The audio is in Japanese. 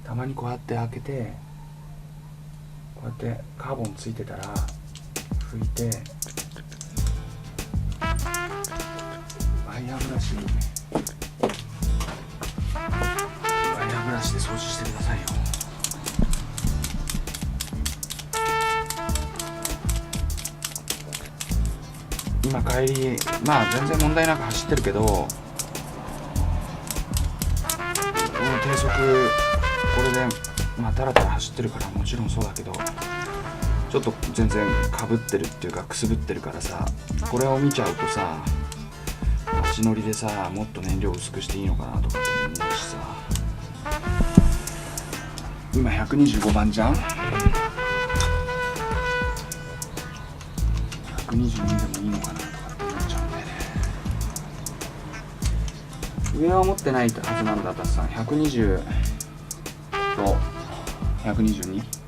たまにこうやって開けて、こうやってカーボンついてたら拭いて、ワイヤーブラシで掃除してくださいよ。今帰り、まあ全然問題なく走ってるけど、低速これでまあタラタラ走ってるから、もちろんそうだけど、ちょっと全然かぶってるっていうかくすぶってるからさ、これを見ちゃうとさ、街乗りでさ、もっと燃料薄くしていいのかなとかって思うしさ、今125番じゃん。122でもいいのかなとかって思っちゃうんだよね。上は持ってないはずなんだ、たっさん。120と122。